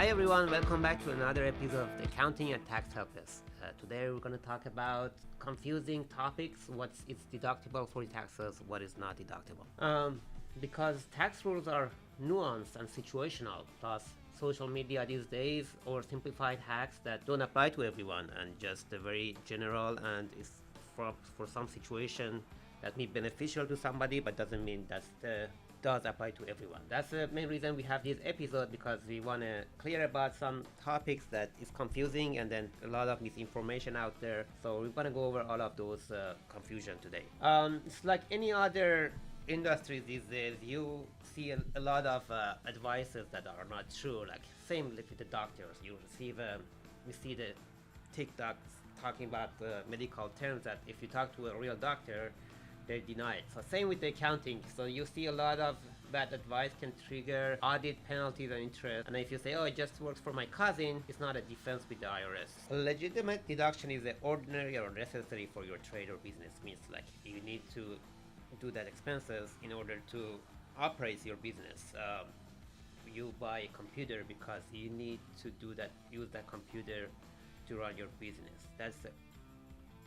Hi everyone, welcome back to another episode of the Accounting and Tax Helpless. Today we're going to talk about confusing topics. What is deductible for taxes, what is not deductible. Because tax rules are nuanced and situational, plus social media these days oversimplified hacks that don't apply to everyone and just very general and is for some situation that may be beneficial to somebody but doesn't mean that does apply to everyone. That's the main reason we have this episode, because we want to clear about some topics that is confusing and then a lot of misinformation out there. So we're going to go over all of those confusion today. It's like any other industry these days. You see a lot of advices that are not true. Like same with the doctors. You see the TikToks talking about medical terms that if you talk to a real doctor, they deny it. So same with the accounting. So you see a lot of bad advice can trigger audit penalties and interest. And if you say, oh, it just works for my cousin, it's not a defense with the IRS. A legitimate deduction is ordinary or necessary for your trade or business. Means like you need to do that expenses in order to operate your business. You buy a computer because you need to do that, use that computer to run your business. That's the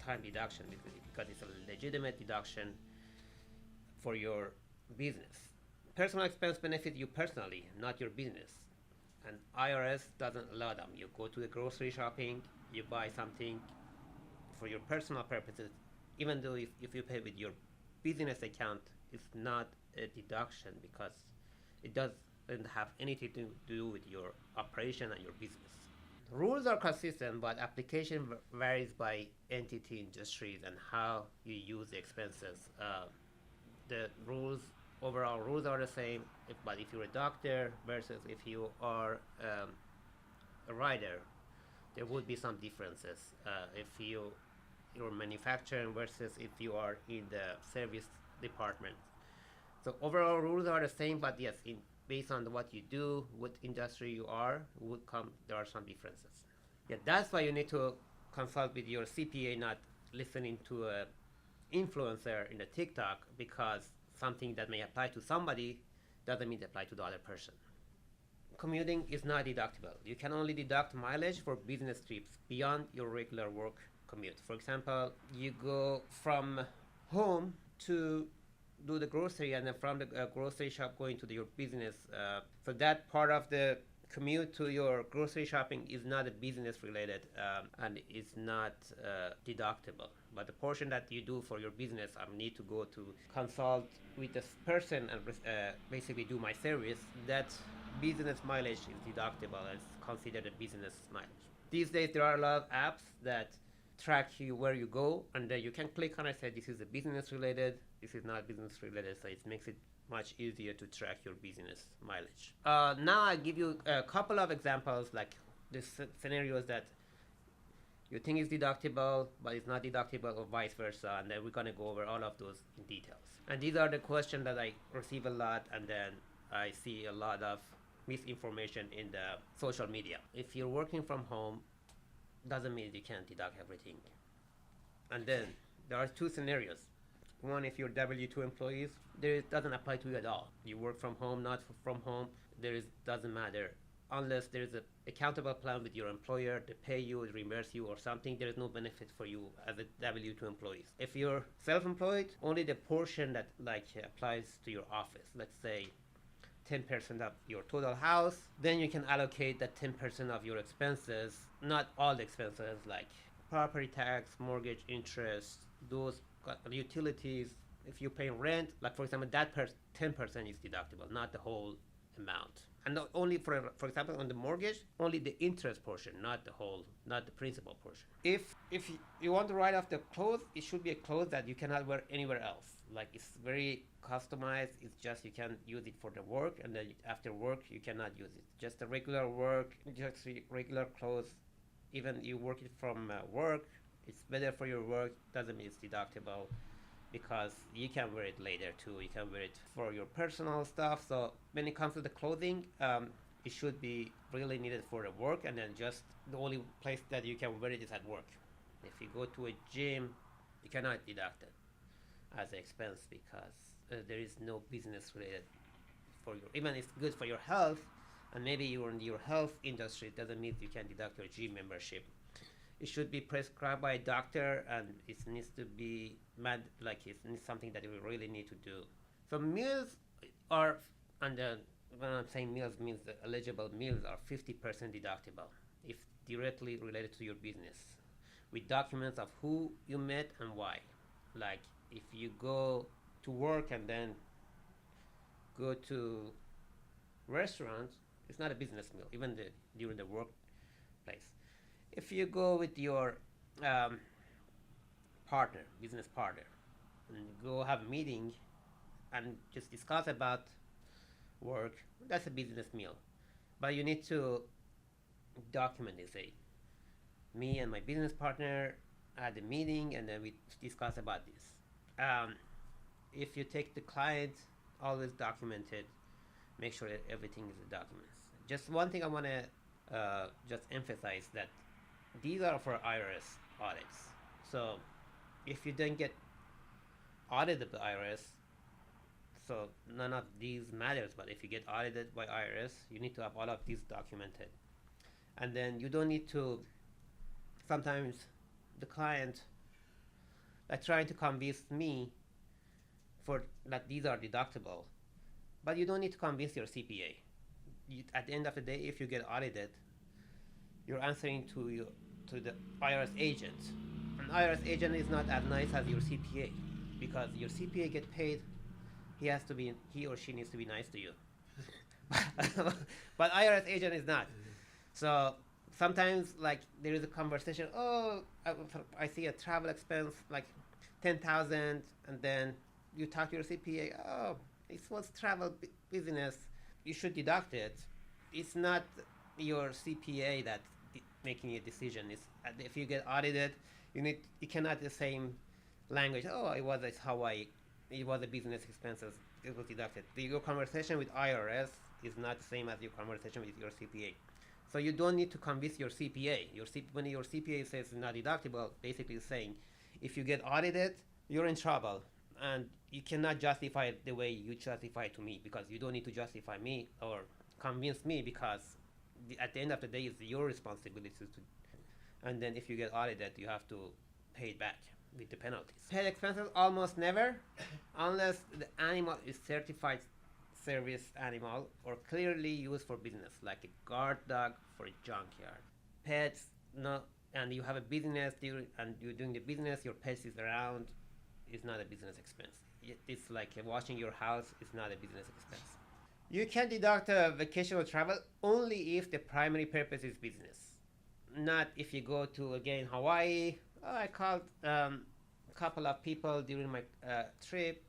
time deduction, because it's a legitimate deduction for your business. Personal expense benefit you personally, not your business, and IRS doesn't allow them. You go to the grocery shopping, you buy something for your personal purposes, even though if you pay with your business account, it's not a deduction because it doesn't have anything to do with your operation and your business. Rules are consistent, but application varies by entity, industries, and how you use the expenses. The overall rules are the same, but if you're a doctor versus if you are a writer, there would be some differences. If you're manufacturing versus if you are in the service department. So overall rules are the same, but yes, based on what you do, what industry you are, there are some differences. Yeah, that's why you need to consult with your CPA, not listening to an influencer in the TikTok, because something that may apply to somebody doesn't mean it apply to the other person. Commuting is not deductible. You can only deduct mileage for business trips beyond your regular work commute. For example, you go from home to do the grocery, and then from the grocery shop going to your business. So that part of the commute to your grocery shopping is not a business related and is not deductible. But the portion that you do for your business, I need to go to consult with this person and basically do my service. That business mileage is deductible and it's considered a business mileage. These days there are a lot of apps that track you where you go, and then you can click on it and say this is a business related, this is not business related, so it makes it much easier to track your business mileage. Now I give you a couple of examples, like the scenarios that you think is deductible but it's not deductible, or vice versa, and then we're going to go over all of those in details. And these are the questions that I receive a lot, and then I see a lot of misinformation in the social media. If you're working from home, doesn't mean you can't deduct everything. And then there are two scenarios. One, if you're W-2 employees, it doesn't apply to you at all. You work from home, not from home, doesn't matter. Unless there is an accountable plan with your employer, they pay you, reimburse you or something, there is no benefit for you as a W-2 employees. If you're self-employed, only the portion that applies to your office, let's say 10% of your total house, then you can allocate that 10% of your expenses, not all the expenses like property tax, mortgage, interest, those utilities. If you pay rent, like for example, that 10% is deductible, not the whole amount. And not only for example, on the mortgage, only the interest portion, not the principal portion. If you want to write off the clothes, it should be a clothes that you cannot wear anywhere else. Like it's very customized. It's just you can use it for the work, and then after work you cannot use it. Just the regular work, just regular clothes. Even you work it from work, it's better for your work. Doesn't mean it's deductible, because you can wear it later too. You can wear it for your personal stuff. So when it comes to the clothing, it should be really needed for the work, and then just the only place that you can wear it is at work. If you go to a gym, you cannot deduct it as an expense, because there is no business related for your, even it's good for your health and maybe you're in your health industry, it doesn't mean you can deduct your gym membership. It should be prescribed by a doctor, and it needs to be like it's something that you really need to do. So meals are, and when I'm saying meals, means the eligible meals are 50% deductible if directly related to your business, with documents of who you met and why. Like if you go to work and then go to restaurant, it's not a business meal, even during the workplace. If you go with your um, business partner, and go have a meeting and just discuss about work, that's a business meal. But you need to document it. Say, me and my business partner had a meeting and then we discuss about this. Um, if you take the client, always document it. Make sure that everything is in documents. Just one thing I want to just emphasize that these are for IRS audits. So if you don't get audited by IRS, so none of these matters. But if you get audited by IRS, you need to have all of these documented. And then you don't need to, sometimes the client are trying to convince me for that these are deductible, but you don't need to convince your CPA. At the end of the day, if you get audited, you're answering to the IRS agent. An IRS agent is not as nice as your CPA, because your CPA get paid, he or she needs to be nice to you. But IRS agent is not. So sometimes like there is a conversation, oh, I see a travel expense like 10,000, and then you talk to your CPA, oh, it was travel business, you should deduct it. It's not your CPA that making a decision. It's if you get audited, you cannot the same language. Oh, it was Hawaii, it was a business expenses, it was deducted. Your conversation with IRS is not the same as your conversation with your CPA. So you don't need to convince your CPA. When your CPA says it's not deductible, basically saying if you get audited, you're in trouble, and you cannot justify it the way you justify it to me, because you don't need to justify me or convince me, because at the end of the day, it's your responsibility to. And then if you get audited, you have to pay it back with the penalties. Paid expenses almost never, unless the animal is certified service animal or clearly used for business, like a guard dog for a junkyard. Pets, no, and you have a business and you're doing the business, your pets is around, it's not a business expense. It's like washing your house is not a business expense. You can deduct a vacation or travel only if the primary purpose is business. Not if you go to, again, Hawaii. Oh, I called a couple of people during my trip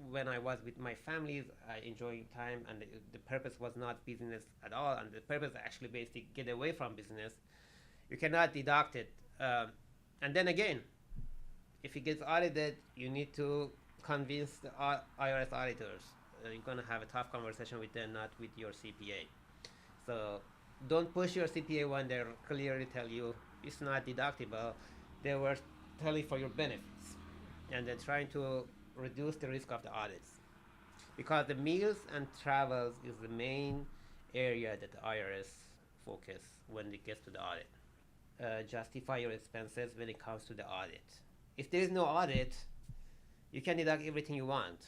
when I was with my family, enjoying time, and the purpose was not business at all, and the purpose actually basically get away from business. You cannot deduct it. And then again, if it gets audited, you need to convince the IRS auditors. You're going to have a tough conversation with them, not with your CPA. So don't push your CPA when they clearly tell you it's not deductible. They were telling for your benefits, and they're trying to reduce the risk of the audits, because the meals and travels is the main area that the IRS focus when it gets to the audit. Justify your expenses when it comes to the audit. If there is no audit, you can deduct everything you want,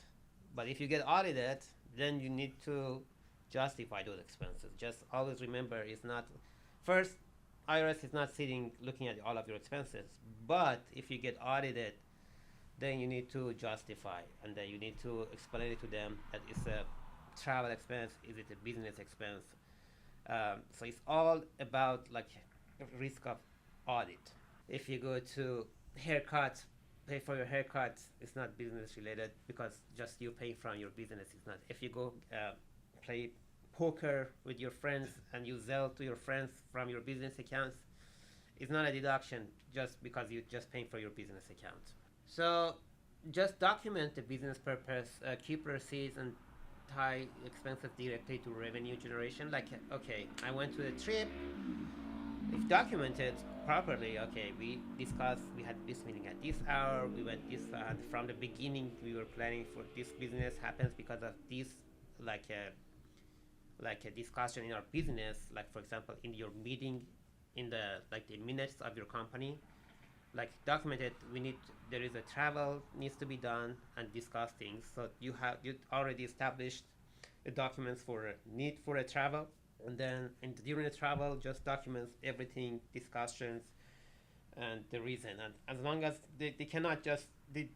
but if you get audited, then you need to justify those expenses. Just always remember, it's not first, IRS is not sitting looking at all of your expenses, but if you get audited, then you need to justify, and then you need to explain it to them that it's a travel expense, is it a business expense. So it's all about like risk of audit. If you go to haircut, pay for your haircut, it's not business related, because just you pay from your business is not. If you go play poker with your friends and you sell to your friends from your business accounts, it's not a deduction just because you just paying for your business account. So just document the business purpose, keep receipts, and tie expenses directly to revenue generation. Like, okay, I went to a trip. If documented properly, okay, we discussed, we had this meeting at this hour, we went this, and from the beginning we were planning for this business happens because of this, like like a discussion in our business, like for example in your meeting, in the like the minutes of your company, like documented, we need, there is a travel needs to be done and discuss things. So you already established the documents for a need for a travel, and then during the travel just documents everything, discussions and the reason. And as long as they cannot just, they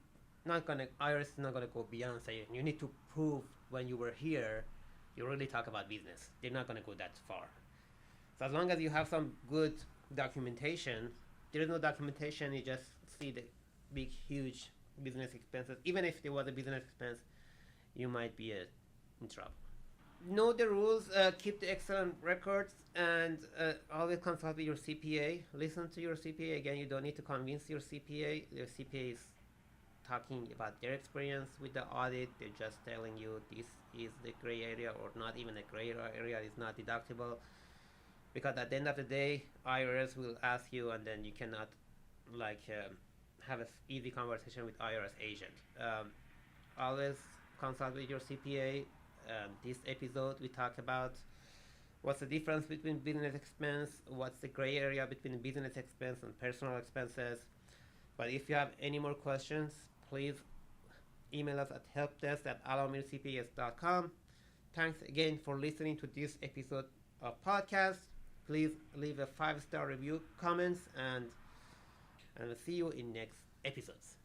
not gonna, IRS is not gonna go beyond saying you need to prove when you were here you really talk about business. They're not gonna go that far. So as long as you have some good documentation, there is no documentation, you just see the big huge business expenses. Even if there was a business expense, you might be in trouble. Know the rules, keep the excellent records, and always consult with your CPA. Listen to your CPA. Again, you don't need to convince your CPA. Your CPA is talking about their experience with the audit. They're just telling you this is the gray area, or not even a gray area, is not deductible. Because at the end of the day, IRS will ask you, and then you cannot like have an easy conversation with IRS agent. Always consult with your CPA. This episode we talk about what's the difference between business expense, what's the gray area between business expense and personal expenses. But if you have any more questions, please email us at helpdesk@alamircps.com. Thanks again for listening to this episode of podcast. Please leave a 5-star review, comments, and we'll see you in next episodes.